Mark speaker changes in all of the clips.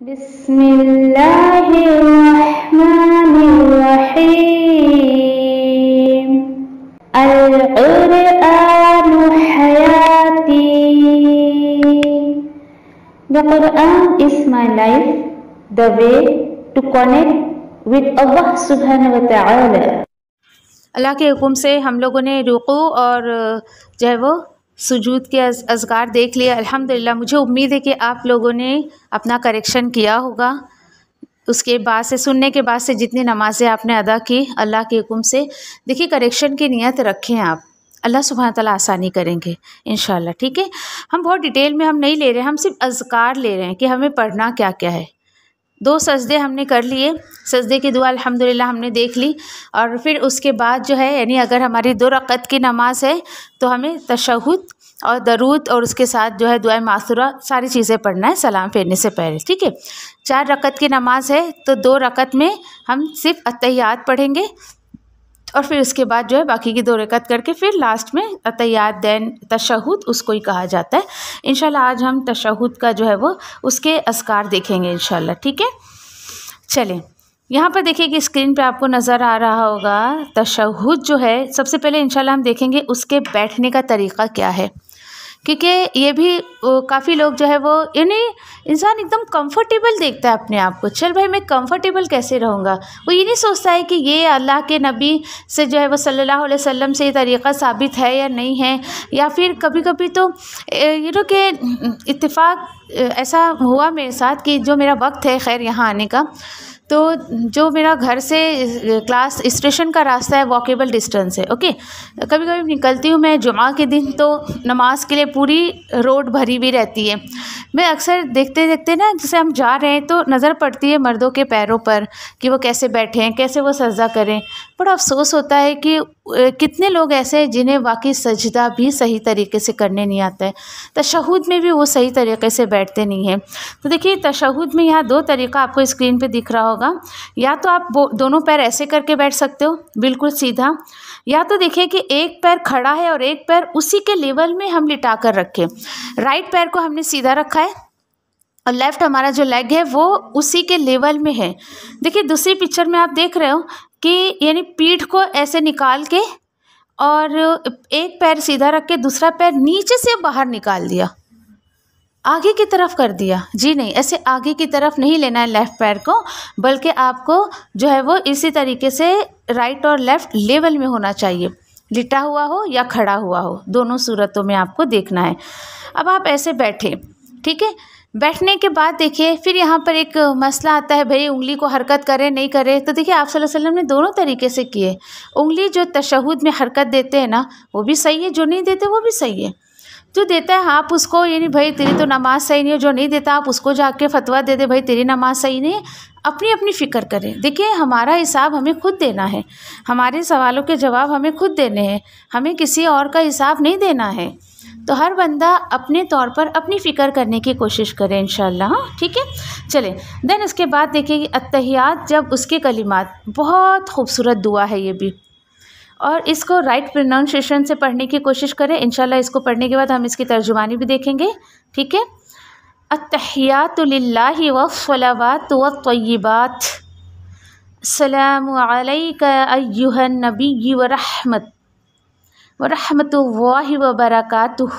Speaker 1: बिस्मिल्लाहिर्रहमानिर्रहीम। अल-क़ुरआनु हयाती। The Quran is my life, the way to connect with Allah subhanahu wa ta'ala।
Speaker 2: अल्लाह के हुक्म से हम लोगों ने रुकू और जो है वो सुजूद के अज़कार देख लिया। अल्हम्दुलिल्लाह, मुझे उम्मीद है कि आप लोगों ने अपना करेक्शन किया होगा। उसके बाद से सुनने के बाद से जितनी नमाज़ें आपने अदा की अल्लाह के हुक्म से, देखिए करेक्शन की नियत रखें आप, अल्लाह सुब्हान तआला आसानी करेंगे इंशाल्लाह। ठीक है, हम बहुत डिटेल में हम नहीं ले रहे हैं, हम सिर्फ अज़कार ले रहे हैं कि हमें पढ़ना क्या क्या है। 2 सजदे हमने कर लिए, सजदे की दुआ अल्हम्दुलिल्लाह हमने देख ली। और फिर उसके बाद जो है, यानी अगर हमारी 2 रकअत की नमाज है तो हमें तशहुद और दरूद और उसके साथ जो है दुआ मासूरा सारी चीज़ें पढ़ना है सलाम फेरने से पहले। ठीक है, 4 रकअत की नमाज है तो 2 रकअत में हम सिर्फ अत्तहियात पढ़ेंगे और फिर उसके बाद जो है बाकी की 2 रकअत करके फिर लास्ट में अत्तहियात देन तशहुद उसको ही कहा जाता है। इंशाल्लाह आज हम तशहुद का जो है वो उसके अज़कार देखेंगे इंशाल्लाह। ठीक है, चलें यहाँ पर देखिए कि स्क्रीन पे आपको नज़र आ रहा होगा तशहुद जो है। सबसे पहले इंशाल्लाह हम देखेंगे उसके बैठने का तरीक़ा क्या है, क्योंकि ये भी काफ़ी लोग जो है वो, यानी इंसान एकदम कंफर्टेबल देखता है अपने आप को, चल भाई मैं कंफर्टेबल कैसे रहूँगा। वो ये नहीं सोचता है कि ये अल्लाह के नबी से जो है वो सल्लल्लाहु अलैहि वसल्लम से ये तरीक़ा साबित है या नहीं है, या फिर कभी कभी तो ये नो कि इत्तेफाक ऐसा हुआ मेरे साथ कि जो मेरा वक्त है खैर यहाँ आने का, तो जो मेरा घर से क्लास स्टेशन का रास्ता है वॉकेबल डिस्टेंस है। ओके, कभी कभी निकलती हूँ मैं जुमा के दिन तो नमाज के लिए पूरी रोड भरी हुई रहती है। मैं अक्सर देखते देखते ना, जैसे हम जा रहे हैं तो नज़र पड़ती है मर्दों के पैरों पर कि वो कैसे बैठे हैं, कैसे वो सजदा करें। बड़ा अफसोस होता है कि कितने लोग ऐसे हैं जिन्हें वाकई सजदा भी सही तरीके से करने नहीं आता है, तशहुद में भी वो सही तरीके से बैठते नहीं हैं। तो देखिए तशहुद में यहाँ 2 तरीक़ा आपको स्क्रीन पे दिख रहा होगा। या तो आप दोनों पैर ऐसे करके बैठ सकते हो बिल्कुल सीधा, या तो देखिए कि एक पैर खड़ा है और एक पैर उसी के लेवल में हम लिटा कर रखें। राइट पैर को हमने सीधा रखा है और लेफ़्ट हमारा जो लेग है वो उसी के लेवल में है। देखिए दूसरी पिक्चर में आप देख रहे हो कि यानी पीठ को ऐसे निकाल के और एक पैर सीधा रख के दूसरा पैर नीचे से बाहर निकाल दिया, आगे की तरफ कर दिया। जी नहीं, ऐसे आगे की तरफ नहीं लेना है लेफ़्ट पैर को, बल्कि आपको जो है वो इसी तरीके से राइट और लेफ़्ट लेवल में होना चाहिए, लिटा हुआ हो या खड़ा हुआ हो, दोनों सूरतों में आपको देखना है। अब आप ऐसे बैठे, ठीक है। बैठने के बाद देखिए फिर यहाँ पर एक मसला आता है, भाई उंगली को हरकत करे नहीं करे। तो देखिए आप सल्लल्लाहु अलैहि वसल्लम ने दोनों तरीके से किए। उंगली जो तशहुद में हरकत देते हैं ना वो भी सही है, जो नहीं देते वो भी सही है। जो देता है आप उसको, यानी भाई तेरी तो नमाज सही नहीं है, जो नहीं देता आप उसको जाके फतवा दे दे भाई तेरी नमाज सही नहीं है। अपनी अपनी फ़िक्र करें। देखिए हमारा हिसाब हमें खुद देना है, हमारे सवालों के जवाब हमें खुद देने हैं, हमें किसी और का हिसाब नहीं देना है। तो हर बंदा अपने तौर पर अपनी फ़िक्र करने की कोशिश करे इंशाल्लाह। ठीक है, चलें देन उसके बाद देखिए अत्तहियात, जब उसके कलिमात, बहुत खूबसूरत दुआ है ये भी, और इसको राइट प्रोनाउंसिएशन से पढ़ने की कोशिश करें इंशाल्लाह। इसको पढ़ने के बाद हम इसकी तर्जुमानी भी देखेंगे। ठीक है, अत्तहियातु लिल्लाहि वस्सलावातु वत्तय्यिबात, अस्सलामु अलैका अय्युहन नबिय्यु व रहमतुल्लाहि व बरकातुहु,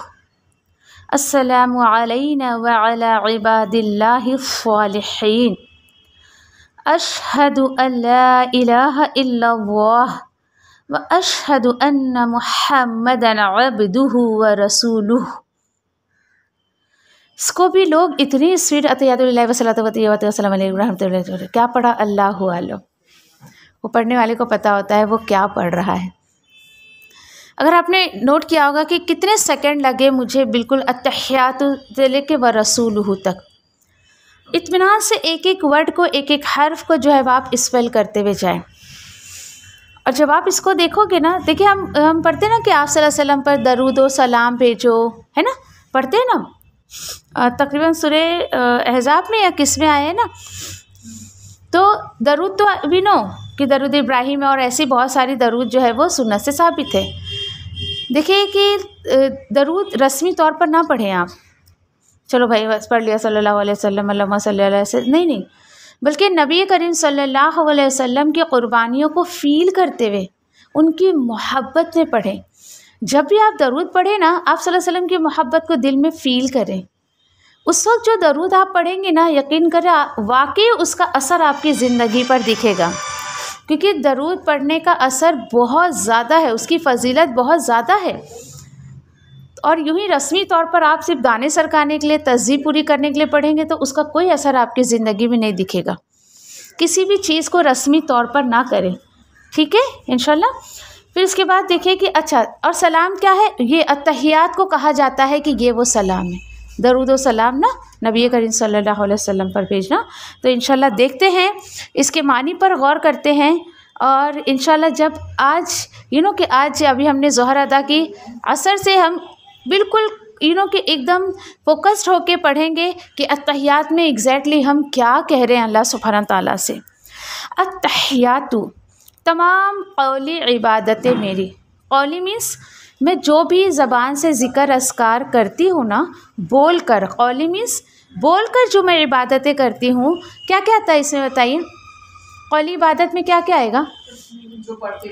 Speaker 2: अस्सलामु अलैना व अला इबादिल्लाहि स्सालिहीन, अशहदु अल्ला इलाहा इल्लल्लाह व अशहदु अन्ना मुहम्मदन अब्दुहु व रसूलुहु। इसको भी लोग इतनी स्वीट अतहियातुल्लाहि व सलातु व तय्यबातु व सलामु अलैहि व रहमतुल्लाहि, क्या पढ़ा अल्लाहु आलम, वो पढ़ने वाले को पता होता है वो क्या पढ़ रहा है। अगर आपने नोट किया होगा कि कितने सेकंड लगे मुझे बिल्कुल अत्तहियातु से लेके व रसूलुहु तक, इत्मीनान से एक एक वर्ड को, एक एक हर्फ को जो है आप स्पेल करते हुए जाएं। और जब आप इसको देखोगे ना, देखिए हम पढ़ते हैं ना कि आप सल्लल्लाहु अलैहि वसल्लम पर दरूद व सलाम भेजो, है ना, पढ़ते हैं ना, तकरीबन सूरे अहज़ाब में या किस में आए हैं ना। तो दरूद तो अभी नो कि दरूद इब्राहिम है, और ऐसी बहुत सारी दरूद जो है वो सुन्नत से साबित है। देखिए कि दरूद रस्मी तौर पर ना पढ़ें आप, चलो भाई बस पढ़ लिया सल्लल्लाहु अलैहि वसल्लम अल्लाहुम्मा सल्ली अला सैय्यिदना, नहीं, बल्कि नबी करीम सल्लल्लाहु अलैहि वसल्लम की क़ुरबानियों को फ़ील करते हुए उनकी मोहब्बत में पढ़ें। जब भी आप दरूद पढ़ें ना, आप सल्लल्लाहु अलैहि वसल्लम की मोहब्बत को दिल में फ़ील करें। उस वक्त जो दरूद आप पढ़ेंगे ना, यकीन करें वाकई उसका असर आपकी ज़िंदगी पर दिखेगा, क्योंकि दरूद पढ़ने का असर बहुत ज़्यादा है, उसकी फ़जीलत बहुत ज़्यादा है। और यूँ ही रस्मी तौर पर आप सिर्फ दाने सरकाने के लिए, तहज़ीब पूरी करने के लिए पढ़ेंगे तो उसका कोई असर आपकी ज़िंदगी में नहीं दिखेगा। किसी भी चीज़ को रस्मी तौर पर ना करें, ठीक है, इंशाल्लाह। फिर उसके बाद देखिए कि अच्छा, और सलाम क्या है? ये अत्तहियात को कहा जाता है कि ये वो सलाम है, दरूद व सलाम ना नबी करीम सल्लल्लाहु अलैहि वसल्लम पर भेजना। तो इंशाल्लाह देखते हैं, इसके मानी पर गौर करते हैं। और इंशाल्लाह जब आज कि आज अभी हमने ज़ोहर अदा की, असर से हम बिल्कुल कि एकदम फोकस्ड होके पढ़ेंगे कि अत्तहियात में एग्जैक्टली हम क्या कह रहे हैं अल्लाह सुब्हानहू तआला से। अत्तहियातु, तमाम कौली इबादतें मेरी। कौली मीन्स मैं जो भी ज़बान से ज़िक्र अस्कार करती हूँ ना, बोल कर, कौली मीन्स बोल कर जो मैं इबादतें करती हूँ, क्या क्या आता है इसमें बताइए? कौली इबादत में क्या क्या आएगा?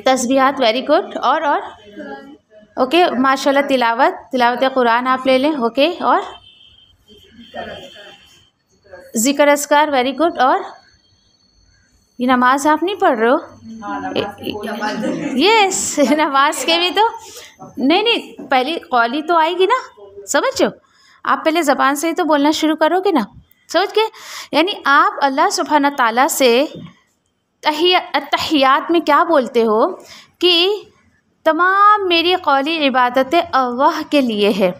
Speaker 2: तस्बीहात, वेरी गुड। और ओके, माशाल्लाह, तिलावत कुरान आप ले लें, ओके, और ज़िक्र अस्कार, वेरी गुड। और ये नमाज आप नहीं पढ़ रहे हो? यस, नमाज के भी तो नहीं, पहले कौली तो आएगी ना, समझो, आप पहले ज़बान से ही तो बोलना शुरू करोगे ना, समझ के। यानी आप अल्लाह सुब्हानहू तआला से तहियात में क्या बोलते हो कि तमाम मेरी कौली इबादतें अल्लाह के लिए है,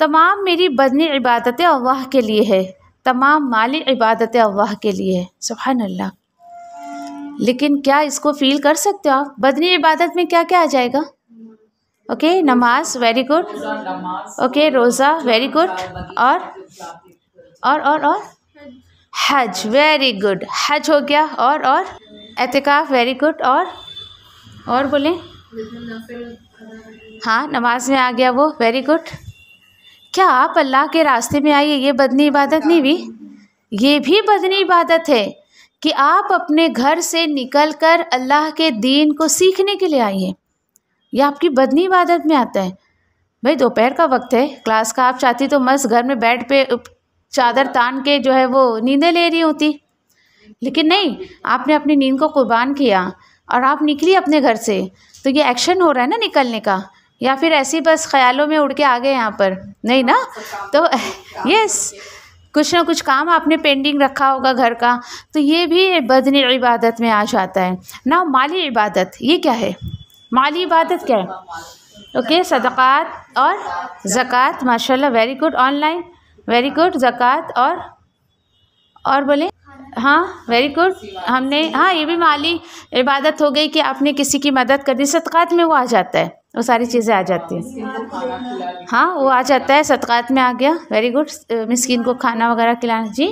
Speaker 2: तमाम मेरी बदनी इबादतें अल्लाह के लिए है, तमाम माली इबादतें अल्लाह के लिए है। सुभान अल्लाह। लेकिन क्या इसको फ़ील कर सकते हो आप? बदनी इबादत में क्या क्या आ जाएगा? ओके, नमाज, वेरी गुड, ओके, रोज़ा, वेरी गुड, और हज, वेरी गुड, हज हो गया, और एतिकाफ, वेरी गुड, और बोलें, हाँ, नमाज में आ गया वो, वेरी गुड। क्या आप अल्लाह के रास्ते में आइए, ये बदनी इबादत नहीं भी? ये भी बदनी इबादत है कि आप अपने घर से निकल कर अल्लाह के दीन को सीखने के लिए आइए, यह आपकी बदनी इबादत में आता है। भाई दोपहर का वक्त है, क्लास का, आप चाहती तो मस्त घर में बेड पे चादर तान के जो है वो नींदें ले रही होती, लेकिन नहीं, आपने अपनी नींद को कुर्बान किया और आप निकली अपने घर से। तो ये एक्शन हो रहा है ना निकलने का, या फिर ऐसे बस ख्यालों में उड़ के आ गए यहाँ पर? नहीं ना। तो यस, कुछ ना कुछ काम आपने पेंडिंग रखा होगा घर का, तो ये भी बदनी इबादत में आ जाता है ना। माली इबादत, ये क्या है? माली इबादत क्या है? ओके, सदक़ात और ज़कात, माशाल्लाह, very good. Online, very good, ज़कात और बोले, हाँ, वेरी गुड। हमने, हाँ, ये भी माली इबादत हो गई कि आपने किसी की मदद कर दी। सदक़ात में वो आ जाता है, वो सारी चीज़ें आ जाती हैं, हाँ, वो आ जाता है, सदक़ात में आ गया, वेरी गुड। मिस्कीन को खाना वगैरह खिलाना, जी,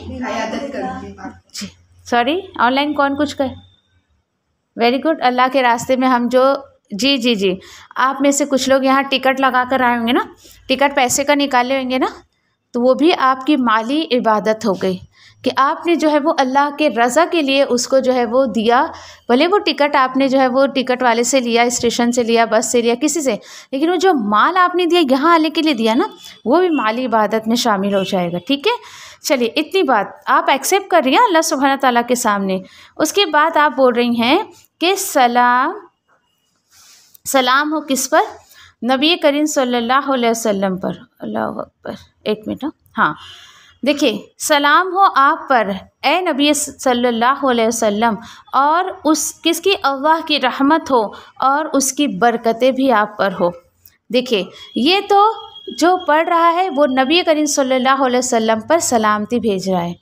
Speaker 2: सॉरी, ऑनलाइन कौन कुछ कहे, वेरी गुड। अल्लाह के रास्ते में हम जो, जी, आप में से कुछ लोग यहाँ टिकट लगा कर आए होंगे ना, टिकट पैसे का निकाले होंगे ना, तो वो भी आपकी माली इबादत हो गई कि आपने जो है वो अल्लाह के रज़ा के लिए उसको जो है वो दिया। भले वो टिकट आपने जो है वो टिकट वाले से लिया, स्टेशन से लिया, बस से लिया, किसी से, लेकिन वो जो माल आपने दिया यहाँ आने के लिए दिया ना, वो भी माली इबादत में शामिल हो जाएगा, ठीक है। चलिए, इतनी बात आप एक्सेप्ट कर रही हैं अल्लाह सुब्हानहू तआला के सामने। उसके बाद आप बोल रही हैं कि सलाम हो किस पर? नबी करीम सल्लल्लाहु अलैहि वसल्लम पर। अल्लाह अकबर, एक मिनट, हाँ, देखिए, सलाम हो आप पर ए नबी सल्लल्लाहु अलैहि वसल्लम, और उस किसकी? अल्लाह की रहमत हो और उसकी बरकतें भी आप पर हो। देखिए, ये तो जो पढ़ रहा है वो नबी करीम सल्लल्लाहु अलैहि वसल्लम पर सलामती भेज रहा है,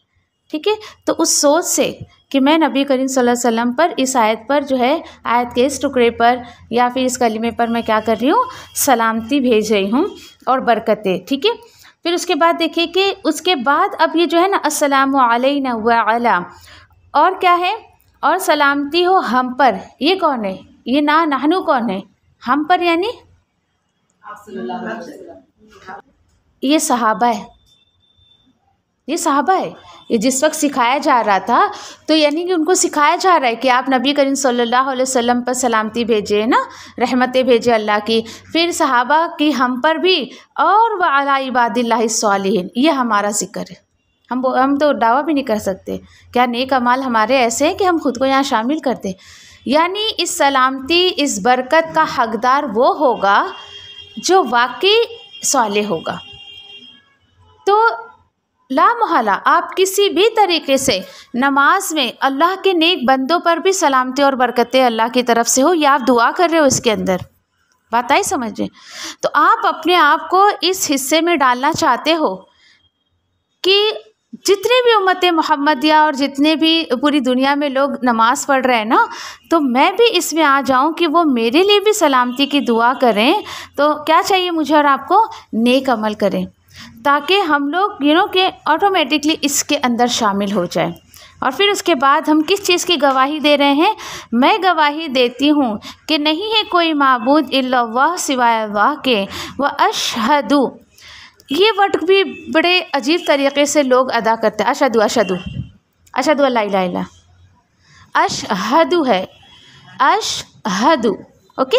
Speaker 2: ठीक है। तो उस सोच से कि मैं नबी करीम सल्लल्लाहु अलैहि वसल्लम पर, इस आयत पर जो है, आयत के इस टुकड़े पर या फिर इस कलिमे पर मैं क्या कर रही हूँ? सलामती भेज रही हूँ और बरकतें, ठीक है। फिर उसके बाद देखिए कि उसके बाद अब ये जो है ना, अस्सलामु अलैना व अला, और क्या है? और सलामती हो हम पर। ये कौन है? ये ना नहनु कौन है? हम पर यानी ये सहाबा है, ये सहाबा है, ये जिस वक्त सिखाया जा रहा था तो यानी कि उनको सिखाया जा रहा है कि आप नबी करीम सल्लल्लाहु अलैहि वसल्लम पर सलामती भेजे ना, रहमतें भेजे अल्लाह की, फिर सहाबा की हम पर भी, और व अला इबादिल्लाहिस सालिहीन, ये हमारा ज़िक्र है। हम तो दावा भी नहीं कर सकते, क्या नेक अमाल हमारे ऐसे हैं कि हम खुद को यहाँ शामिल करते। यानी इस सलामती, इस बरकत का हकदार वो होगा जो वाकई सालेह होगा। तो ला मोहल्ला आप किसी भी तरीके से नमाज में अल्लाह के नेक बंदों पर भी सलामती और बरकतें अल्लाह की तरफ से हो, या आप दुआ कर रहे हो इसके अंदर, बात आई समझे। तो आप अपने आप को इस हिस्से में डालना चाहते हो कि जितनी भी उम्मत मोहम्मदिया और जितने भी पूरी दुनिया में लोग नमाज़ पढ़ रहे हैं ना, तो मैं भी इसमें आ जाऊं कि वो मेरे लिए भी सलामती की दुआ करें। तो क्या चाहिए मुझे और आपको? नेक अमल करें, ताकि हम लोग कि ऑटोमेटिकली इसके अंदर शामिल हो जाए। और फिर उसके बाद हम किस चीज़ की गवाही दे रहे हैं? मैं गवाही देती हूँ कि नहीं है कोई माबूद इल्लल्लाह सिवाय अल्लाह के, व अशहदु, ये वर्ड भी बड़े अजीब तरीके से लोग अदा करते हैं। अशहदु अशहदु अशहदु अल्ला इलाहा इल्लल्लाह, अशहदु है, अशहदु, ओके।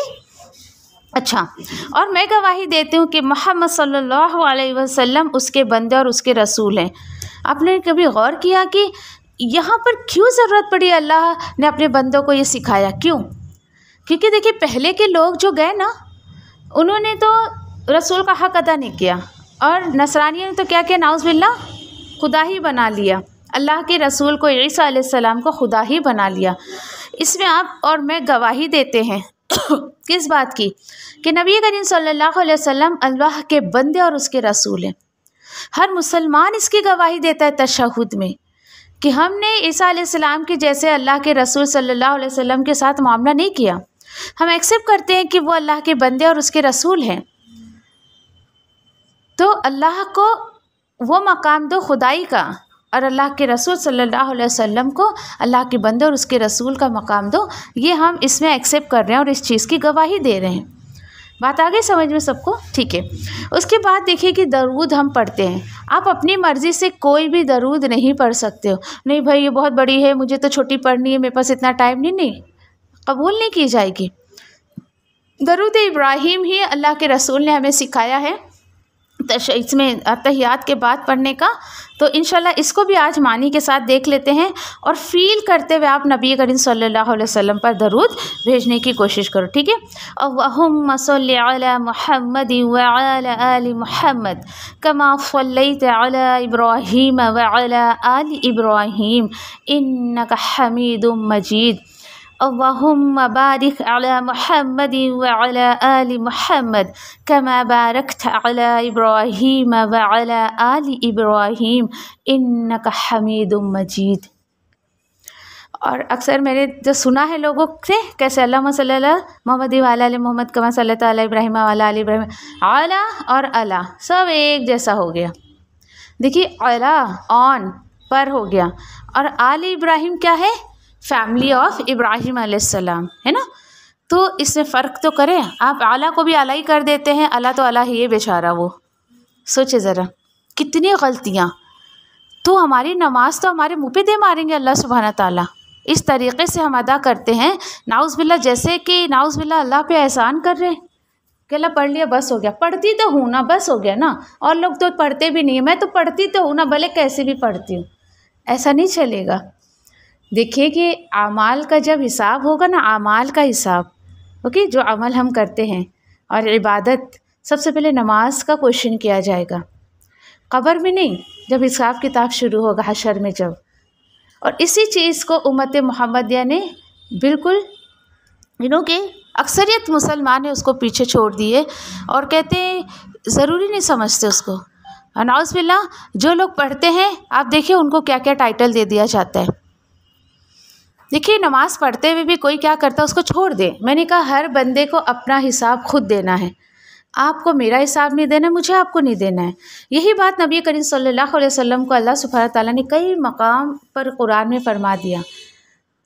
Speaker 2: अच्छा, और मैं गवाही देती हूँ कि मोहम्मद सल्लल्लाहु अलैहि वसल्लम उसके बंदे और उसके रसूल हैं। आपने कभी गौर किया कि यहाँ पर क्यों ज़रूरत पड़ी अल्लाह ने अपने बंदों को ये सिखाया? क्यों? क्योंकि देखिए पहले के लोग जो गए ना, उन्होंने तो रसूल का हक़ अदा नहीं किया, और नसरानियों ने तो क्या किया, नाउज़ बिल्लाह, खुदा ही बना लिया, अल्लाह के रसूल को, ईसा अलैहिस्सलाम को खुदा ही बना लिया। इसमें आप और मैं गवाही देते हैं किस बात की? कि नबी करीम सल्लल्लाहु अलैहि वसल्लम अल्लाह के बंदे और उसके रसूल हैं। हर मुसलमान इसकी गवाही देता है तशहुद में कि हमने ईसा अलैहिस्सलाम के जैसे अल्लाह के रसूल सल्लल्लाहु अलैहि वसल्लम के साथ मामला नहीं किया। हम एक्सेप्ट करते हैं कि वो अल्लाह के बंदे और उसके रसूल हैं। तो अल्लाह को वो मकाम दो खुदाई का, और अल्लाह के रसूल सल्लल्लाहु अलैहि वसल्लम को अल्लाह के बंदे और उसके रसूल का मकाम दो। ये हम इसमें एक्सेप्ट कर रहे हैं और इस चीज़ की गवाही दे रहे हैं। बात आ गई समझ में सबको? ठीक है। उसके बाद देखिए कि दरूद हम पढ़ते हैं। आप अपनी मर्ज़ी से कोई भी दरूद नहीं पढ़ सकते हो। नहीं भाई ये बहुत बड़ी है, मुझे तो छोटी पढ़नी है, मेरे पास इतना टाइम नहीं, कबूल नहीं की जाएगी। दरूद इब्राहिम ही अल्लाह के रसूल ने हमें सिखाया है इसमें तहियात के बाद पढ़ने का। तो इंशाल्लाह इसको भी आज मानी के साथ देख लेते हैं, और फ़ील करते हुए आप नबी करीम सल्लल्लाहु अलैहि वसल्लम पर दरूद भेजने की कोशिश करो, ठीक है। अल्लाहुम्मा सल्लि अला मुहम्मद व अला आलि मुहम्मद कमा सल्लैत अला इब्राहीम व अला आलि इब्राहीम इन्नका हमीदुम मजीद। अल्लाहुम्मा बारिक अला मुहम्मद व अला आलि मुहम्मद कमा बारकत अला इब्राहीम व अला आलि इब्राहीम इन्नका हमीदुम मजीद। और अक्सर मैंने जो सुना है लोगों से, कैसे अल्लाहुम्मा सल्ली अला मुहम्मद व अला आलि मुहम्मद कमा सल्लैत अला इब्राहीम व अला आलि इब्राहीम, अला और अला सब एक जैसा हो गया। देखिए अला ऑन पर हो गया, और आलि इब्राहीम क्या है? फैमिली ऑफ इब्राहिम अलैहिस्सलाम, है ना। तो इसमें फ़र्क तो करें। आप आला को भी आला ही कर देते हैं, अला तो अला ही है बेचारा वो। सोचे ज़रा कितनी गलतियाँ। तो हमारी नमाज तो हमारे मुँह पे दे मारेंगे अल्लाह सुब्हाना ताला। इस तरीक़े से हम अदा करते हैं, नाउज़ बिल्ला, जैसे कि नाउज़ बिल्ला अल्लाह पे एहसान कर रहे हैं कि अल्लाह पढ़ लिया बस हो गया। पढ़ती तो हूँ ना, बस हो गया ना। और लोग तो पढ़ते भी नहीं है, मैं तो पढ़ती तो हूँ ना, भले कैसे भी पढ़ती हूँ। ऐसा नहीं चलेगा। देखिए कि आमाल का जब हिसाब होगा ना, आमाल का हिसाब, ओके, जो अमल हम करते हैं और इबादत, सबसे पहले नमाज का क्वेश्चन किया जाएगा, कब्र में नहीं, जब हिसाब किताब शुरू होगा हशर में जब। और इसी चीज़ को उम्मत मोहम्मदिया ने बिल्कुल कि अक्सरियत मुसलमान ने उसको पीछे छोड़ दिए और कहते हैं ज़रूरी नहीं समझते उसको। नाउज़ बिल्लाह, जो लोग पढ़ते हैं आप देखिए उनको क्या क्या टाइटल दे दिया जाता है। देखिए नमाज़ पढ़ते हुए भी कोई क्या करता है, उसको छोड़ दे। मैंने कहा हर बंदे को अपना हिसाब खुद देना है। आपको मेरा हिसाब नहीं देना है, मुझे आपको नहीं देना है। यही बात नबी करीम सल्लल्लाहु अलैहि वसल्लम को अल्लाह सुब्हानहू तआला ने कई मकाम पर कुरान में फरमा दिया।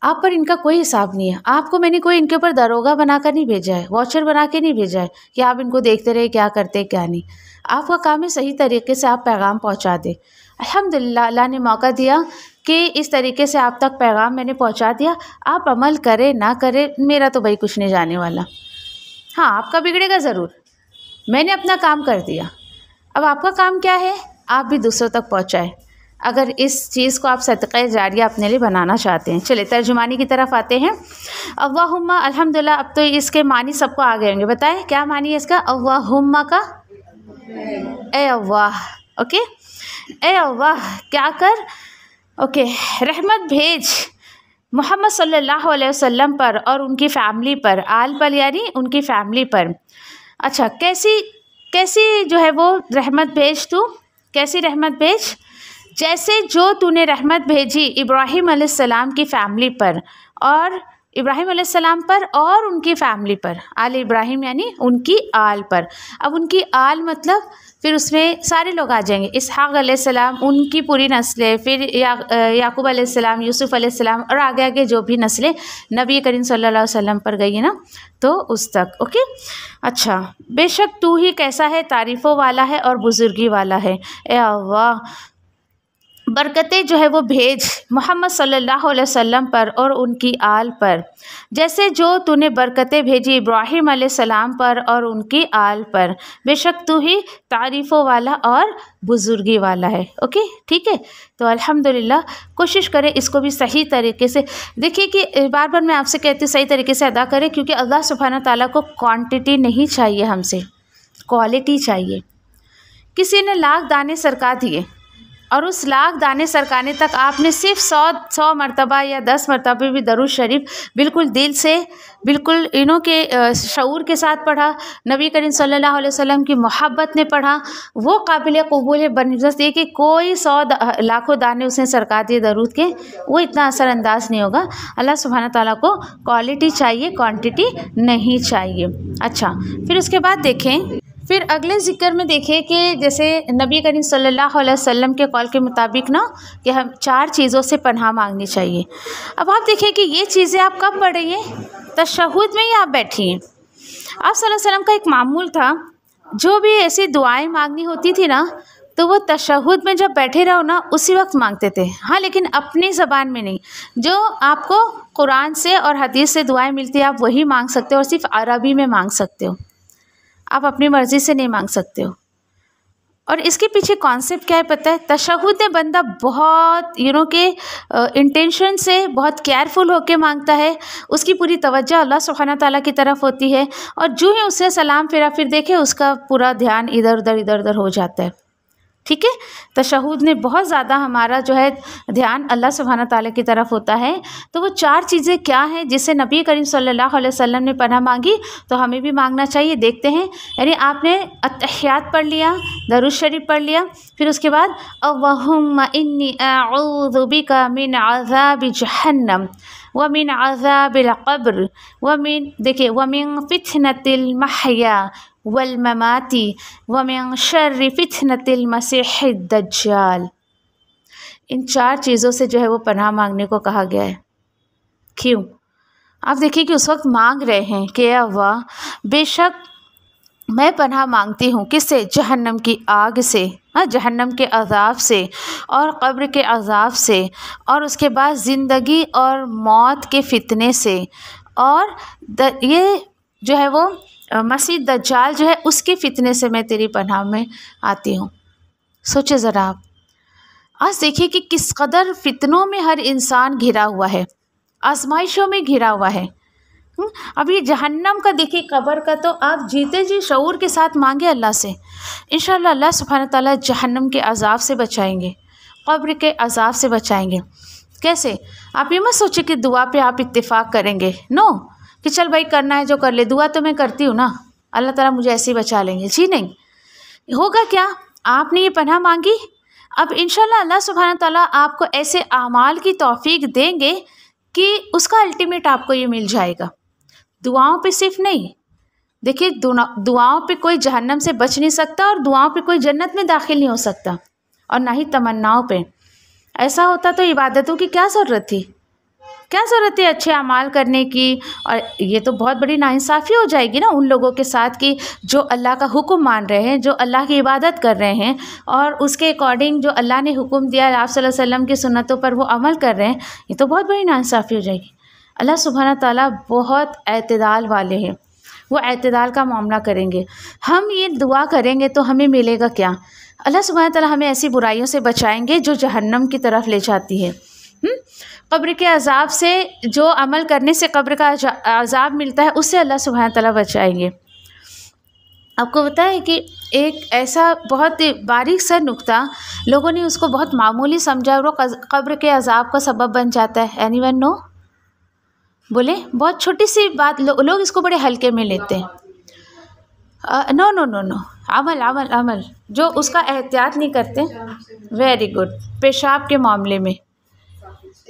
Speaker 2: आप पर इनका कोई हिसाब नहीं है। आपको मैंने कोई इनके ऊपर दरोगा बनाकर नहीं भेजा है, वॉचर बना के नहीं भेजा है कि आप इनको देखते रहे क्या करते क्या नहीं। आपका काम है सही तरीके से आप पैगाम पहुंचा दें। अल्हम्दुलिल्लाह अल्लाह ने मौका दिया कि इस तरीके से आप तक पैगाम मैंने पहुंचा दिया। आप अमल करें ना करें, मेरा तो भाई कुछ नहीं जाने वाला। हाँ, आपका बिगड़ेगा ज़रूर, मैंने अपना काम कर दिया। अब आपका काम क्या है, आप भी दूसरों तक पहुंचाएं। अगर इस चीज़ को आप सदक़े जारिया अपने लिए बनाना चाहते हैं। चलिए तर्जुमानी की तरफ आते हैं। अल्लाहुम्मा, अल्हम्दुलिल्लाह अब तो इसके मानी सबको आ गए होंगे। बताएं क्या मानी है इसका? अल्लाहुम्मा का ए अल्लाह, ओके, ए अल्लाह क्या कर, ओके, रहमत भेज मोहम्मद सल्लल्लाहु अलैहि वसल्लम पर और उनकी फ़ैमिली पर, आल पर यानी उनकी फ़ैमिली पर। अच्छा, कैसी जो है वो रहमत भेज तू, कैसी रहमत भेज? जैसे जो तूने रहमत भेजी इब्राहीम अलैहिस्सलाम की फ़ैमिली पर, और इब्राहीम अलैहिस्सलाम पर और उनकी फ़ैमिली पर, आल इब्राहीम यानी उनकी आल पर। अब उनकी आल मतलब फिर उसमें सारे लोग आ जाएंगे। इसहाक़ अलैहिस्सलाम, उनकी पूरी नस्लें, फिर याकूब अलैहिस्सलाम, यूसुफ़ अलैहिस्सलाम, और आगे आगे जो भी नस्लें नबी करीम सल्लल्लाहु अलैहि वसल्लम पर गई है ना, तो उस तक। ओके, अच्छा, बेशक तू ही कैसा है, तारीफ़ों वाला है और बुज़ुर्गी वाला है। ए अल्लाह, बरकतें जो है वो भेज मोहम्मद सल्लल्लाहु अलैहि वसल्लम पर और उनकी आल पर, जैसे जो तूने बरकतें भेजी इब्राहीम अलैहिस्सलाम पर और उनकी आल पर। बेशक तू ही तारीफ़ों वाला और बुज़ुर्गी वाला है। ओके, ठीक है। तो अल्हम्दुलिल्लाह कोशिश करें इसको भी सही तरीके से। देखिए कि बार बार मैं आपसे कहती हूँ सही तरीके से अदा करें, क्योंकि अल्लाह सुब्हाना ताला को क्वांटिटी नहीं चाहिए, हमसे क्वालिटी चाहिए। किसी ने 1,00,000 दाने सरका दिए और उस 1,00,000 दाने सरकाने तक आपने सिर्फ 100 मरतबा या 10 मरतबा भी दरूद शरीफ बिल्कुल दिल से, बिल्कुल इन्हों के शऊर के साथ पढ़ा, नबी करीम सल्लल्लाहु अलैहि वसल्लम की मोहब्बत ने पढ़ा, वो काबिल कबूल है बनस्बत ये कि कोई 100 लाखों दाने उसने सरका दिए दरूद के, वो इतना असरअंदाज नहीं होगा। अल्लाह सुब्हाना ताला को क्वालिटी चाहिए, क्वांटिटी नहीं चाहिए। अच्छा, फिर उसके बाद देखें, फिर अगले ज़िक्र में देखिए कि जैसे नबी करीम सल्लल्लाहु अलैहि वसल्लम के कौल के मुताबिक ना कि हम 4 चीज़ों से पनाह मांगनी चाहिए। अब आप देखिए कि ये चीज़ें आप कब पढ़ रही हैं? तशहुद में ही आप बैठी हैं। आप सल्लल्लाहु अलैहि वसल्लम का एक मामूल था, जो भी ऐसी दुआएं मांगनी होती थी ना, तो वो तशहुद में जब बैठे रहो ना उसी वक्त मांगते थे। हाँ, लेकिन अपनी ज़बान में नहीं, जो आपको कुरान से और हदीस से दुआएँ मिलती है आप वही मांग सकते हो, और सिर्फ अरबी में मांग सकते हो, आप अपनी मर्ज़ी से नहीं मांग सकते हो। और इसके पीछे कॉन्सेप्ट क्या है पता है? तशहुद में बंदा बहुत के इंटेंशन से बहुत केयरफुल होके मांगता है, उसकी पूरी तवज्जो अल्लाह सुब्हाना ताला की तरफ होती है, और जो ही उससे सलाम फेरा फिर देखे उसका पूरा ध्यान इधर उधर हो जाता है। ठीक है, तशहुद में बहुत ज़्यादा हमारा जो है ध्यान अल्लाह सुब्हाना ताला की तरफ होता है। तो वो 4 चीज़ें क्या हैं जिससे नबी करीम सल्लल्लाहु अलैहि वसल्लम ने पनाह मांगी, तो हमें भी मांगना चाहिए। देखते हैं, यानी आपने अत्तहियात पढ़ लिया, दरूद शरीफ पढ़ लिया, फिर उसके बाद अल्लाहुम्मा इन्नी अऊज़ु बिका मिन अज़ाबि जहन्नम व मिन अज़ाबिल क़ब्र व मिन फितनतिल महया वल ममाती व मिन शर्रि फितनतिल मसीहिद दज्जाल। इन 4 चीज़ों से जो है वो पनाह मांगने को कहा गया है। क्यों? आप देखिए कि उस वक्त मांग रहे हैं कि अल्लाह, बेशक मैं पनाह मांगती हूँ किससे? जहन्नम की आग से, हाँ, जहन्नम के अज़ाब से और क़ब्र के अज़ाब से, और उसके बाद ज़िंदगी और मौत के फितने से, और ये जो है वो मसीह दज्जाल जो है उसके फितने से मैं तेरी पनाह में आती हूँ। सोचे ज़रा आप, आज देखिए कि किस कदर फितनों में हर इंसान घिरा हुआ है, आजमाइशों में घिरा हुआ है। अब ये जहन्नम का देखिए, कब्र का, तो आप जीते जी शऊर के साथ मांगे अल्लाह से, इंशाअल्लाह अल्लाह सुब्हानहू तआला जहन्नम के अज़ाब से बचाएंगे, क़ब्र के अज़ाब से बचाएंगे। कैसे? आप ये मत सोचिए कि दुआ पे आप इत्तेफाक करेंगे, नो, कि चल भाई करना है जो कर ले, दुआ तो मैं करती हूँ ना, अल्लाह ताला मुझे ऐसे ही बचा लेंगे। जी नहीं, होगा क्या? आपने ये पनाह मांगी, अब इंशाअल्लाह अल्लाह सुब्हानहू तआला आपको ऐसे आमाल की तौफीक देंगे कि उसका अल्टीमेट आपको ये मिल जाएगा। दुआओं पे सिर्फ नहीं, देखिए दुआओं पे कोई जहन्नम से बच नहीं सकता, और दुआओं पे कोई जन्नत में दाखिल नहीं हो सकता, और ना ही तमन्नाओं पे। ऐसा होता तो इबादतों की क्या ज़रूरत थी? क्या ज़रूरत है अच्छे अमाल करने की। और ये तो बहुत बड़ी नाइंसाफ़ी हो जाएगी ना उन लोगों के साथ कि जो अल्लाह का हुक्म मान रहे हैं, जो अल्लाह की इबादत कर रहे हैं और उसके अकॉर्डिंग जो अल्लाह ने हुक्म दिया आप सल्लल्लाहु अलैहि वसल्लम की सुन्नतों पर वो अमल कर रहे हैं। ये तो बहुत बड़ी नाइंसाफ़ी हो जाएगी। अल्लाह सुब्हाना ताला बहुत एतदाल वाले हैं, वो एतदाल का मामला करेंगे। हम ये दुआ करेंगे तो हमें मिलेगा क्या? अल्लाह सुब्हाना ताला हमें ऐसी बुराइयों से बचाएंगे जो जहन्नम की तरफ ले जाती है। कब्र के अज़ाब से, जो अमल करने से कब्र का अज़ाब मिलता है, उससे अल्लाह सुब्हाना ताला बचाएंगे। आपको पता है कि एक ऐसा बहुत बारीक सा नुक्ता लोगों ने उसको बहुत मामूली समझा और वो कब्र के अज़ाब का सबब बन जाता है। Anyone know? बोले बहुत छोटी सी बात, लोग इसको बड़े हल्के में लेते हैं। नो नो नो नो, अमल अमल अमल, जो उसका एहतियात नहीं करते। Very good. पेशाब के मामले में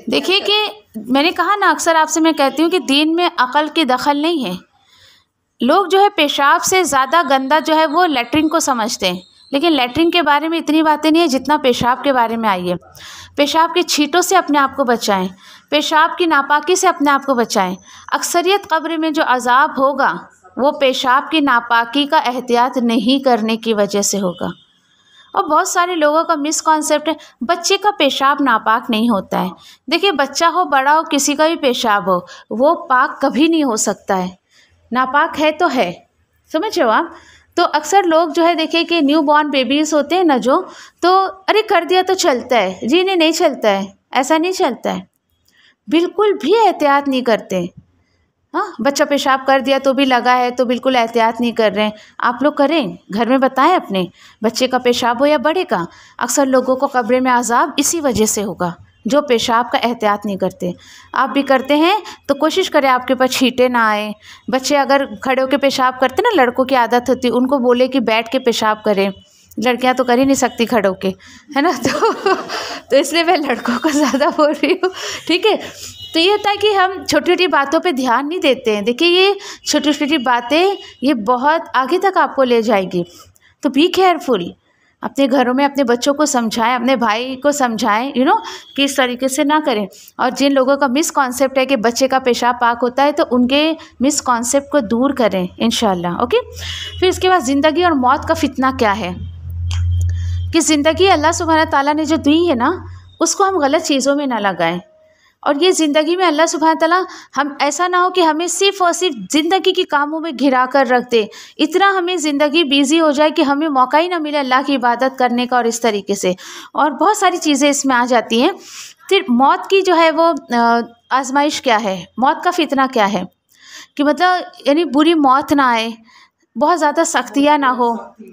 Speaker 2: देखिए कि मैंने कहा ना, अक्सर आपसे मैं कहती हूँ कि दीन में अक़ल की दखल नहीं है। लोग जो है पेशाब से ज़्यादा गंदा जो है वो लैट्रिन को समझते हैं, लेकिन लैट्रिन के बारे में इतनी बातें नहीं है जितना पेशाब के बारे में आई है। पेशाब के छींटों से अपने आप को बचाएं, पेशाब की नापाकी से अपने आप को बचाएं। अक्सरियत कब्र में जो अज़ाब होगा वो पेशाब की नापाकी का एहतियात नहीं करने की वजह से होगा। और बहुत सारे लोगों का मिसकॉन्सेप्ट है, बच्चे का पेशाब नापाक नहीं होता है। देखिए, बच्चा हो बड़ा हो, किसी का भी पेशाब हो, वो पाक कभी नहीं हो सकता है। नापाक है तो है, समझ रहे हो आप? तो अक्सर लोग जो है देखिए कि न्यू बॉर्न बेबीज़ होते हैं ना, जो तो अरे कर दिया तो चलता है जी, नहीं चलता है, ऐसा नहीं चलता है। बिल्कुल भी एहतियात नहीं करते। हाँ, बच्चा पेशाब कर दिया तो भी लगा है तो बिल्कुल एहतियात नहीं कर रहे हैं। आप लोग करें, घर में बताएं अपने बच्चे का पेशाब हो या बड़े का। अक्सर लोगों को कब्र में अज़ाब इसी वजह से होगा, जो पेशाब का एहतियात नहीं करते। आप भी करते हैं तो कोशिश करें आपके पास छींटे ना आए। बच्चे अगर खड़े होकर पेशाब करते ना, लड़कों की आदत होती है, उनको बोले कि बैठ के पेशाब करें। लड़कियां तो कर ही नहीं सकती खड़े होके, है ना। तो इसलिए मैं लड़कों को ज़्यादा बोल रही हूँ, ठीक है। तो ये होता है कि हम छोटी छोटी बातों पे ध्यान नहीं देते हैं। देखिए, ये छोटी छोटी बातें ये बहुत आगे तक आपको ले जाएगी। तो बी केयरफुल, अपने घरों में अपने बच्चों को समझाएं, अपने भाई को समझाएं, कि इस तरीके से ना करें। और जिन लोगों का मिसकॉन्सेप्ट है कि बच्चे का पेशाब पाक होता है, तो उनके मिसकॉन्सेप्ट को दूर करें इंशाल्लाह। ओके। फिर इसके बाद ज़िंदगी और मौत का फितना क्या है, कि ज़िंदगी अल्लाह सुब्हाना ताला ने जो दी है ना, उसको हम गलत चीज़ों में ना लगाएं। और ये ज़िंदगी में अल्लाह सुब्हाना ताला, हम ऐसा ना हो कि हमें सिर्फ़ और सिर्फ ज़िंदगी के कामों में घिरा कर रख दे, इतना हमें ज़िंदगी बिज़ी हो जाए कि हमें मौका ही ना मिले अल्लाह की इबादत करने का। और इस तरीके से और बहुत सारी चीज़ें इसमें आ जाती हैं। फिर मौत की जो है वो आजमाइश क्या है, मौत का फितना क्या है, कि मतलब यानी बुरी मौत ना आए, बहुत ज़्यादा सख्तियाँ ना हो।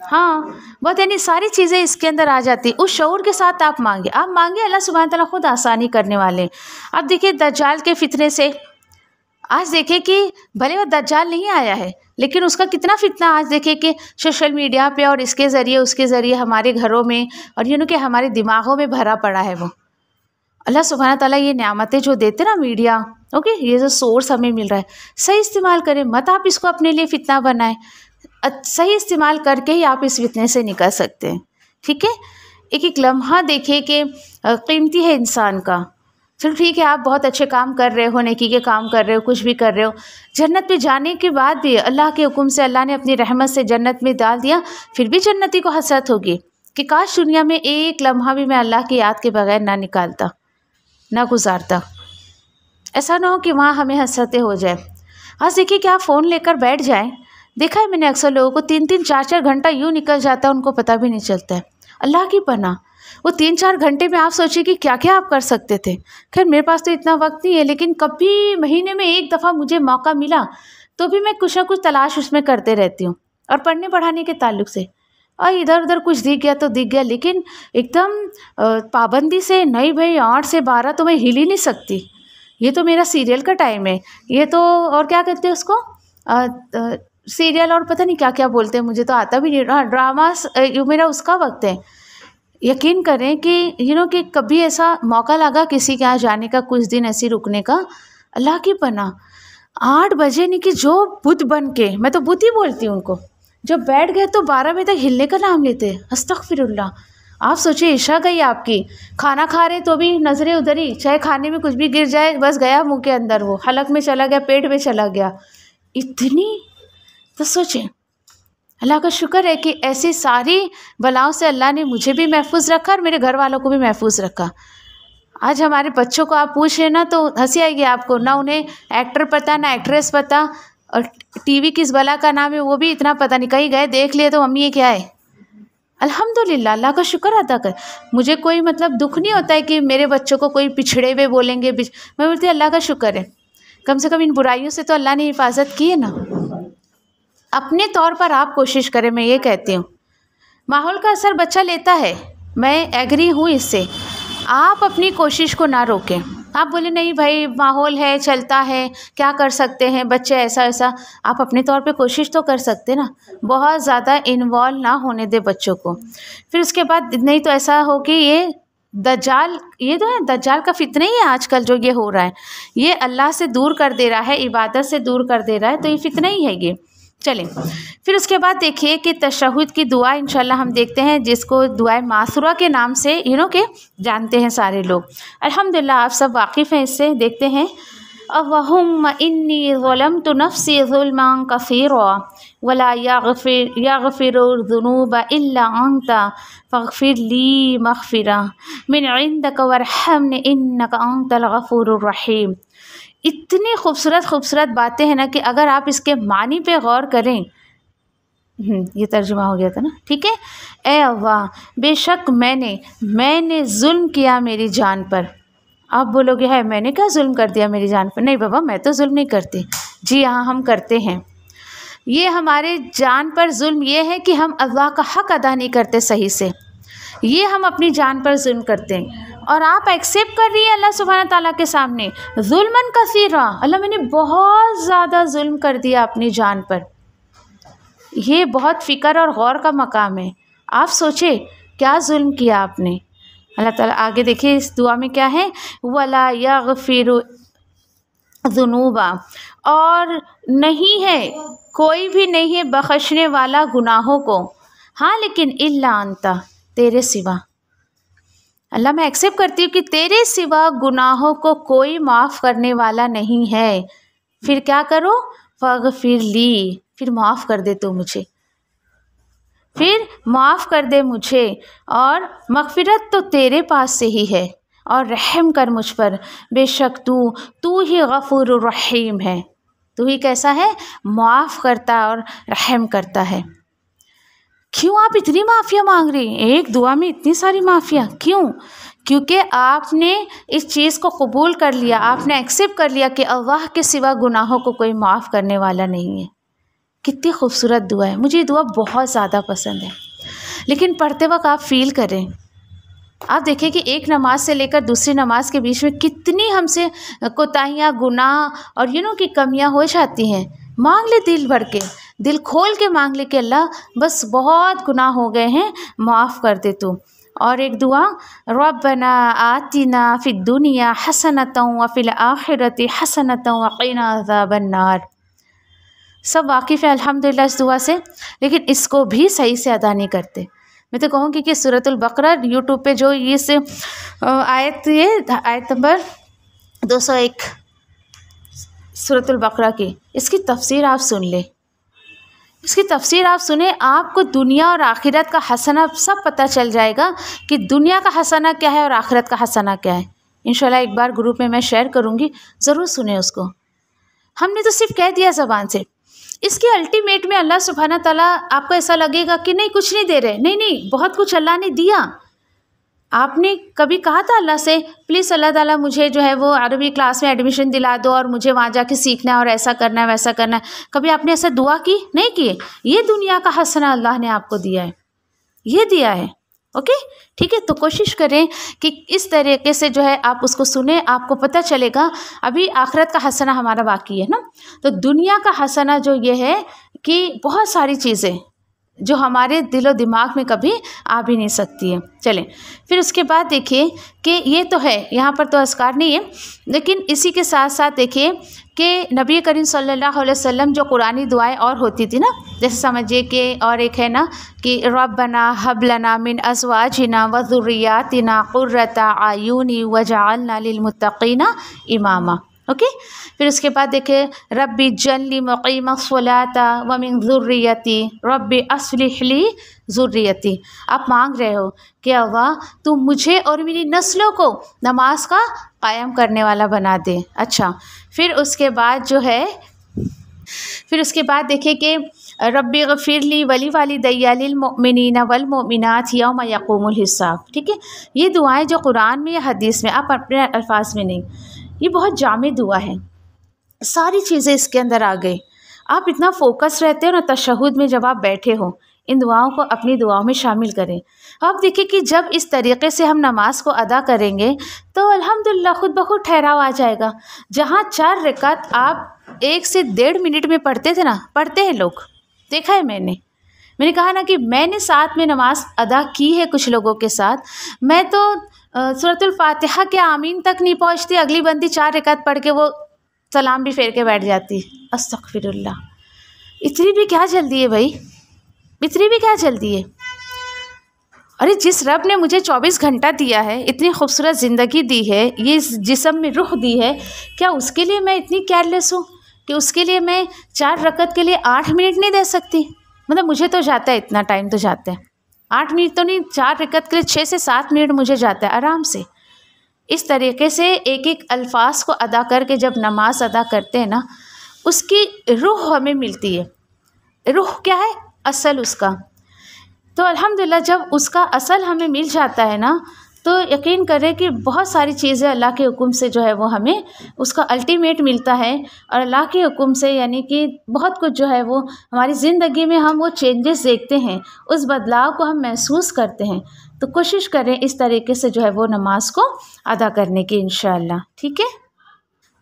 Speaker 2: हाँ, बहुत यानी सारी चीज़ें इसके अंदर आ जाती। उस शऊर के साथ आप मांगे, अल्लाह सुब्हाना ताला खुद आसानी करने वाले। अब देखिए दज्जाल के फितने से, आज देखिए कि भले वो दज्जाल नहीं आया है, लेकिन उसका कितना फितना आज देखिए कि सोशल मीडिया पे और इसके ज़रिए उसके ज़रिए हमारे घरों में और कि हमारे दिमागों में भरा पड़ा है। वो अल्लाह सुब्हाना ताला ये नेमतें जो देते ना मीडिया, ओके, ये जो सोर्स हमें मिल रहा है, सही इस्तेमाल करें, मत आप इसको अपने लिए फितना बनाएं। सही इस्तेमाल करके ही आप इस फितने से निकल सकते हैं, ठीक है। एक एक लम्हा देखिए कि कीमती है इंसान का। चलो ठीक है, आप बहुत अच्छे काम कर रहे हो, नेकी के काम कर रहे हो, कुछ भी कर रहे हो, जन्नत में जाने के बाद भी अल्लाह के हुक्म से अल्लाह ने अपनी रहमत से जन्नत में डाल दिया, फिर भी जन्नती को हसरत होगी कि काश दुनिया में एक लम्हा भी मैं अल्लाह की याद के बगैर ना निकालता, ना गुजारता। ऐसा ना हो कि वहाँ हमें हसरतें हो जाए। आज देखिए कि आप फ़ोन लेकर बैठ जाएं, देखा है मैंने अक्सर लोगों को 3-3 4-4 घंटा यूँ निकल जाता है, उनको पता भी नहीं चलता है। अल्लाह की पनाह, वो 3-4 घंटे में आप सोचिए कि क्या क्या आप कर सकते थे। खैर मेरे पास तो इतना वक्त नहीं है, लेकिन कभी महीने में एक दफ़ा मुझे मौका मिला तो भी मैं कुछ ना कुछ तलाश उसमें करते रहती हूँ। और पढ़ने पढ़ाने के ताल्लुक़ से, और इधर उधर कुछ दिख गया तो दिख गया, लेकिन एकदम पाबंदी से नहीं भाई 8 से 12 तो मैं हिल ही नहीं सकती। ये तो मेरा सीरियल का टाइम है, ये तो और क्या कहते हैं उसको, सीरियल और पता नहीं क्या क्या बोलते हैं, मुझे तो आता भी नहीं। हाँ, ड्रामास, ये मेरा उसका वक्त है। यकीन करें कि कि कभी ऐसा मौका लगा किसी के यहाँ जाने का, कुछ दिन ऐसे रुकने का, अल्लाह की पनाह 8 बजे नहीं कि जो बुत बन के, मैं तो बुत ही बोलती हूँ उनको, जो बैठ गए तो 12 बजे तक हिलने का नाम लेते, अस्तगफिरुल्लाह। आप सोचिए इशा गई आपकी, खाना खा रहे तो भी नज़रें उधर ही, चाहे खाने में कुछ भी गिर जाए बस गया मुंह के अंदर, वो हलक में चला गया, पेट में चला गया, इतनी। तो सोचें, अल्लाह का शुक्र है कि ऐसी सारी बलाओं से अल्लाह ने मुझे भी महफूज रखा और मेरे घर वालों को भी महफूज रखा। आज हमारे बच्चों को आप पूछ रहे ना तो हंसी आएगी आपको, ना उन्हें एक्टर पता ना एक्ट्रेस पता, और टीवी किस बला का नाम है वो भी इतना पता नहीं, कहीं गए देख लिए तो मम्मी ये क्या है। अल्हम्दुलिल्लाह, अल्लाह का शुक्र अदा कर। मुझे कोई मतलब दुख नहीं होता है कि मेरे बच्चों को कोई पिछड़े हुए बोलेंगे, मैं बोलती अल्लाह का शुक्र है, कम से कम इन बुराइयों से तो अल्लाह ने हिफाजत की है ना। अपने तौर पर आप कोशिश करें, मैं ये कहती हूँ। माहौल का असर बच्चा लेता है, मैं एग्री हूँ इससे। आप अपनी कोशिश को ना रोकें। आप बोले नहीं भाई माहौल है, चलता है, क्या कर सकते हैं, बच्चे ऐसा ऐसा, आप अपने तौर पे कोशिश तो कर सकते ना। बहुत ज़्यादा इन्वॉल्व ना होने दे बच्चों को। फिर उसके बाद नहीं तो ऐसा हो कि ये दज्जाल, ये तो है दज्जाल का फितना ही है आजकल जो ये हो रहा है, ये अल्लाह से दूर कर दे रहा है, इबादत से दूर कर दे रहा है, तो ये फितना ही है ये। चलें, फिर उसके बाद देखिए कि तशहुद की दुआ इंशाल्लाह हम देखते हैं, जिसको दुआए मासुरा के नाम से के जानते हैं सारे लोग। अल्हम्दुलिल्लाह आप सब वाकिफ़ हैं इससे। देखते हैं, अल्लाहुम्मा इन्नी ज़लमतु नफ्सी ज़ुल्मन कसीरा वला यग़फिरुज़ ज़ुनूबा इल्ला अंता फ़ग़फ़िर ली मग़फ़िरा मिन इंदक वरहमनी इन्नका अंतल गफ़ूरुर रहीम। इतनी खूबसूरत खूबसूरत बातें हैं ना कि अगर आप इसके मानी पे गौर करें, ये तर्जुमा हो गया था ना, ठीक है। ए अल्लाह, बेशक मैंने जुल्म किया मेरी जान पर। आप बोलोगे है मैंने क्या जुल्म कर दिया मेरी जान पर? नहीं बाबा, मैं तो जुल्म नहीं करती। जी हाँ, हम करते हैं। ये हमारे जान पर जुल्म ये है कि हम अल्लाह का हक़ अदा नहीं करते सही से, ये हम अपनी जान पर जुल्म करते हैं। और आप एक्सेप्ट कर रही है अल्लाह सुब्हाना ताला के सामने, जुल्मन कसीरा, अल्लाह मैंने बहुत ज़्यादा जुल्म कर दिया अपनी जान पर। ये बहुत फ़िक्र और गौर का मकाम है। आप सोचे क्या जुल्म किया आपने। अल्लाह ताला आगे देखिए इस दुआ में क्या है, वला यग़फिरु ज़ुनूबा, और नहीं है कोई भी नहीं है बख्शने वाला गुनाहों को, हाँ लेकिन इल्ला अंता, तेरे सिवा। अल्लाह मैं एक्सेप्ट करती हूँ कि तेरे सिवा गुनाहों को कोई माफ़ करने वाला नहीं है। फिर क्या करो, फ़ग़फ़िर ली, फिर माफ़ कर दे तो मुझे, फिर माफ़ कर दे मुझे, और मग़फ़िरत तो तेरे पास से ही है, और रहम कर मुझ पर, बेशक तू ही गफ़ूरुर रहीम है। तू ही कैसा है, माफ़ करता और रहम करता है। क्यों आप इतनी माफ़िया मांग रही हैं? एक दुआ में इतनी सारी माफ़िया क्यों? क्योंकि आपने इस चीज़ को कबूल कर लिया, आपने एक्सेप्ट कर लिया कि अल्लाह के सिवा गुनाहों को कोई माफ़ करने वाला नहीं है। कितनी खूबसूरत दुआ है, मुझे ये दुआ बहुत ज़्यादा पसंद है। लेकिन पढ़ते वक्त आप फ़ील करें, आप देखें कि एक नमाज से लेकर दूसरी नमाज के बीच में कितनी हमसे कोताहियाँ, गुनाह और की कमियाँ हो जाती हैं। मांग ले दिल भर के, दिल खोल के मांग ले कि अल्लाह बस बहुत गुनाह हो गए हैं, माफ़ कर दे तू। और एक दुआ, रब्बना आतिना फिद दुनिया हसनतन व फिल आखिरति हसनतन व क़िना अज़ाबन नार। सब वाकिफ़ है अल्हम्दुलिल्लाह इस दुआ से, लेकिन इसको भी सही से अदा नहीं करते। मैं तो कहूँगी कि सूरतुल बकरा यूट्यूब पे जो ये आयत नंबर 201 सूरतुल बकरा की, इसकी तफसीर आप सुन ले, इसकी तफसीर आप सुने, आपको दुनिया और आखिरत का हसना सब पता चल जाएगा कि दुनिया का हसना क्या है और आखिरत का हसना क्या है। इंशाल्लाह एक बार ग्रुप में मैं शेयर करूँगी, ज़रूर सुने उसको। हमने तो सिर्फ कह दिया ज़बान से, इसकी अल्टीमेट में अल्लाह सुब्हाना ताला, आपको ऐसा लगेगा कि नहीं कुछ नहीं दे रहे, नहीं बहुत कुछ अल्लाह ने दिया। आपने कभी कहा था अल्लाह से प्लीज़ अल्लाह ताला मुझे जो है वो अरबी क्लास में एडमिशन दिला दो और मुझे वहाँ जाके सीखना है और ऐसा करना है वैसा करना है? कभी आपने ऐसा दुआ की? नहीं की। ये दुनिया का हसना अल्लाह ने आपको दिया है, ये दिया है। ओके ठीक है, तो कोशिश करें कि इस तरीके से जो है आप उसको सुने, आपको पता चलेगा। अभी आखिरत का हसना हमारा बाकी है ना, तो दुनिया का हसना जो ये है कि बहुत सारी चीज़ें जो हमारे दिलो दिमाग में कभी आ भी नहीं सकती है। चलें, फिर उसके बाद देखिए कि ये तो है, यहाँ पर तो अस्कार नहीं है, लेकिन इसी के साथ साथ देखिए कि नबी करीम सल्लल्लाहु अलैहि वसल्लम जो कुरानी दुआएं और होती थी ना, जैसे समझिए कि और एक है ना कि रब्बना हब लना मिन अज़वाजिना व ज़ुर्रियातिना क़ुर्रता अयुनी वजअलना लिलमुत्तक़ीना इमामा। ओके, फिर उसके बाद देखिए रब्बी जल्ली मुक़ीमस्सलाता व मिन ज़ुर्रियती रब्बी अस्लिह ली ज़ुर्रियती। आप मांग रहे हो कि अल्लाह तू मुझे और मेरी नस्लों को नमाज का कायम करने वाला बना दे। अच्छा, फिर उसके बाद जो है, फिर उसके बाद देखिए कि रब्बी गफ़िरली वली वालिदैया लिल मुमिनीना वल मुमिनात यौम यक़ूमुल हिसाब। ठीक है, ये दुआएं जो कुरान में या हदीस में, आप अपने अल्फाज में नहीं, ये बहुत जामे दुआ है, सारी चीज़ें इसके अंदर आ गई। आप इतना फोकस रहते हो ना तशहुद में, जब आप बैठे हो इन दुआओं को अपनी दुआओं में शामिल करें। आप देखिए कि जब इस तरीक़े से हम नमाज को अदा करेंगे तो अल्हम्दुलिल्लाह खुद ब खुद ठहराव आ जाएगा। जहाँ 4 रकात आप 1 से 1.5 मिनट में पढ़ते थे ना, पढ़ते हैं लोग, देखा है मैंने कहा ना कि मैंने साथ में नमाज अदा की है कुछ लोगों के साथ। मैं तो सूरतुल फातिहा के आमीन तक नहीं पहुँचती, अगली बंदी 4 रकात पढ़ के वो सलाम भी फेर के बैठ जाती। अस्तग़फिरुल्लाह, इतनी भी क्या जल्दी है भाई, इतनी भी क्या जल्दी है। अरे जिस रब ने मुझे 24 घंटा दिया है, इतनी खूबसूरत ज़िंदगी दी है, ये जिस्म में रूह दी है, क्या उसके लिए मैं इतनी केयरलेस हूँ कि उसके लिए मैं 4 रकात के लिए 8 मिनट नहीं दे सकती? मतलब मुझे तो जाता है, इतना टाइम तो जाता है, 8 मिनट तो नहीं, 4 रकात के लिए 6 से 7 मिनट मुझे जाता है आराम से। इस तरीके से एक एक अल्फाज को अदा करके जब नमाज अदा करते हैं ना, उसकी रूह हमें मिलती है। रूह क्या है? असल उसका। तो अल्हम्दुलिल्लाह जब उसका असल हमें मिल जाता है ना, तो यकीन करें कि बहुत सारी चीज़ें अल्लाह के हुक्म से जो है वो हमें उसका अल्टीमेट मिलता है। और अल्लाह के हुक्म से यानी कि बहुत कुछ जो है वो हमारी ज़िंदगी में हम वो चेंजेस देखते हैं, उस बदलाव को हम महसूस करते हैं। तो कोशिश करें इस तरीके से जो है वो नमाज को अदा करने की इंशाअल्लाह। ठीक है,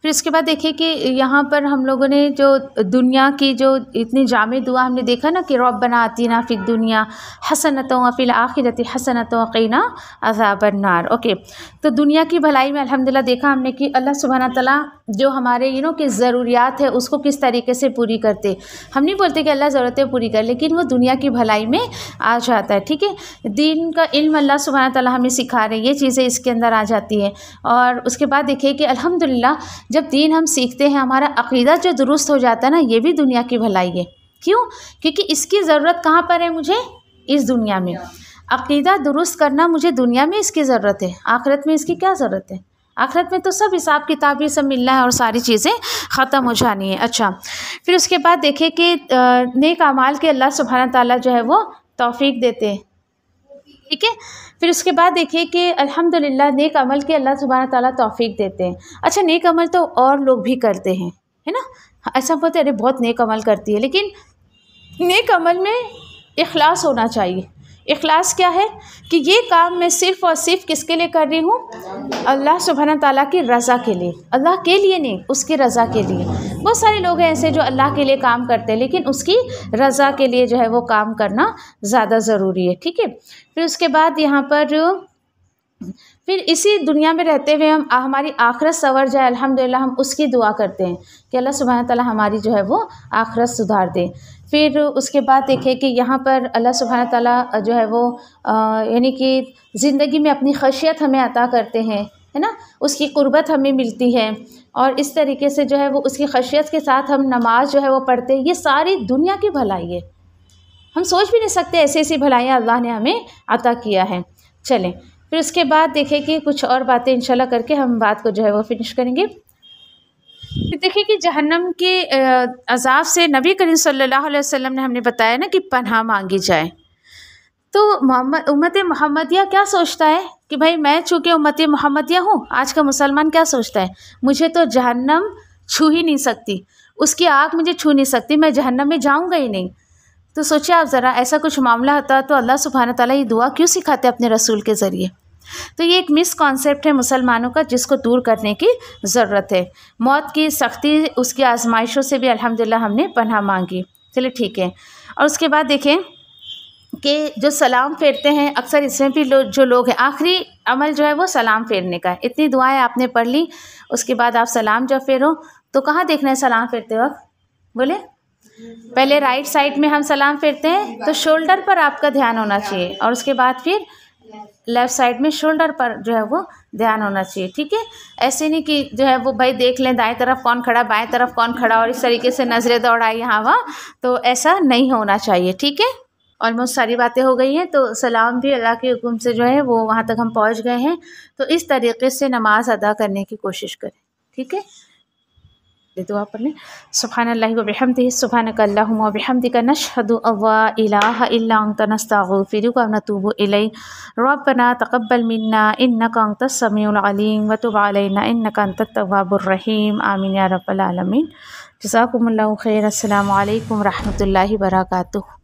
Speaker 2: फिर इसके बाद देखिए कि यहाँ पर हम लोगों ने जो दुनिया की जो इतनी जामे दुआ हमने देखा ना कि रब्बना आतिना फिद दुनिया हसनतों व फिल आखिरति हसनतों क़िना अज़ाबन नार। ओके, तो दुनिया की भलाई में अल्हम्दुलिल्लाह देखा हमने कि अल्लाह सुब्हाना तआला जो हमारे की ज़रूरियात है उसको किस तरीके से पूरी करते। हम नहीं बोलते कि अल्लाह ज़रूरतें पूरी कर, लेकिन वो दुनिया की भलाई में आ जाता है। ठीक है, दीन का इल्म अल्लाह सुब्हाना तआला हमें सिखा रहे हैं, ये चीज़ें इसके अंदर आ जाती हैं। और उसके बाद देखिए कि अल्हम्दुलिल्लाह जब दीन हम सीखते हैं, हमारा अक़ीदा जो दुरुस्त हो जाता है ना, ये भी दुनिया की भलाई है। क्यों? क्योंकि इसकी ज़रूरत कहाँ पर है मुझे? इस दुनिया में। अक़ीदा दुरुस्त करना मुझे दुनिया में इसकी ज़रूरत है, आखिरत में इसकी क्या ज़रूरत है? आखिरत में तो सब हिसाब किताब ये सब मिलना है और सारी चीज़ें ख़त्म हो जानी है। अच्छा, फिर उसके बाद देखिए कि नेक अमाल के अल्लाह सुब्हाना ताला जो है वो तौफ़ीक देते हैं। ठीक है, फिर उसके बाद देखिए कि अल्हम्दुलिल्लाह नेक अमल के अल्लाह सुब्हाना ताला तौफ़ीक देते हैं। अच्छा, नेक अमल तो और लोग भी करते हैं, है ना? ऐसा बोलते अरे बहुत नेक अमल करती है, लेकिन नेक अमल में इखलास होना चाहिए। इखलास क्या है कि ये काम मैं सिर्फ़ और सिर्फ किसके लिए कर रही हूँ? अल्लाह सुब्हाना ताला की रज़ा के लिए, अल्लाह के लिए नहीं, उसकी रज़ा के लिए। बहुत सारे लोग हैं ऐसे जो अल्लाह के लिए काम करते हैं, लेकिन उसकी रज़ा के लिए जो है वो काम करना ज़्यादा ज़रूरी है। ठीक है, फिर उसके बाद यहाँ पर फिर इसी दुनिया में रहते हुए हम हमारी आखिरत संवर जाए, अल्हम्दुलिल्लाह हम उसकी दुआ करते हैं कि अल्लाह सुब्हाना ताला हमारी जो है वो आखिरत सुधार दे। फिर उसके बाद देखिए कि यहाँ पर अल्लाह सुब्हाना ताला जो है वो यानी कि ज़िंदगी में अपनी खशियत हमें अता करते हैं, है ना? उसकी क़ुर्बत हमें मिलती है और इस तरीके से जो है वो उसकी खशियत के साथ हम नमाज जो है वो पढ़ते हैं। ये सारी दुनिया की भलाई है, हम सोच भी नहीं सकते ऐसी ऐसी भलाइयाँ अल्लाह ने हमें अता किया है। चलें, फिर उसके बाद देखिए कि कुछ और बातें इंशाल्लाह करके हम बात को जो है वो फिनिश करेंगे। फिर देखिए कि जहन्नम के अज़ाब से नबी करीम सल्लल्लाहु अलैहि वसल्लम ने हमने बताया ना कि पनाह मांगी जाए। तो उम्मत मोहम्मदिया क्या सोचता है कि भाई मैं चूँकि उम्मत मोहम्मदिया हूँ, आज का मुसलमान क्या सोचता है? मुझे तो जहन्नम छू ही नहीं सकती, उसकी आग मुझे छू नहीं सकती, मैं जहन्नम में जाऊँगा ही नहीं। तो सोचिए आप ज़रा, ऐसा कुछ मामला होता तो अल्लाह सुब्हाना ताला ये दुआ क्यों सिखाते अपने रसूल के ज़रिए? तो ये एक मिस कॉन्सेप्ट है मुसलमानों का, जिसको दूर करने की ज़रूरत है। मौत की सख्ती, उसकी आजमाइशों से भी अल्हम्दुलिल्लाह हमने पनाह मांगी। चलिए ठीक है, और उसके बाद देखें कि जो सलाम फेरते हैं, अक्सर इसमें भी जो लोग हैं, आखिरी अमल जो है वो सलाम फेरने का है। इतनी दुआएं आपने पढ़ ली, उसके बाद आप सलाम जब फेरो तो कहाँ देखना है सलाम फेरते वक्त? बोले पहले राइट साइड में हम सलाम फेरते हैं तो शोल्डर पर आपका ध्यान होना चाहिए, और उसके बाद फिर लेफ़्ट साइड में शोल्डर पर जो है वो ध्यान होना चाहिए। ठीक है, ऐसे नहीं कि जो है वो भाई देख लें दाएं तरफ कौन खड़ा, बाएं तरफ कौन खड़ा, और इस तरीके से नज़रें दौड़ाई यहाँ वहाँ, तो ऐसा नहीं होना चाहिए। ठीक है, ऑलमोस्ट सारी बातें हो गई हैं, तो सलाम भी अल्लाह के हुक्म से जो है वो वहाँ तक हम पहुँच गए हैं। तो इस तरीके से नमाज अदा करने की कोशिश करें। ठीक है, दुआ पढ़ लें। सुब्हानल्लाहि व बिहम्दिही, सुब्हानक अल्लाहुम्मा व बिहम्दिका, नशहदु अल्ला इलाहा इल्ला अंता, नस्तगफिरुका व नतूबु इलैक, रब्बना तक़ब्बल मिन्ना इन्नका अंतस समीउल अलीम व तुब अलैना इन्नका अंतत तव्वाबुर रहीम, आमीन या रब्बल आलमीन। जज़ाकुमुल्लाहु खैर। अस्सलामु अलैकुम व रहमतुल्लाहि व बरकातुहू।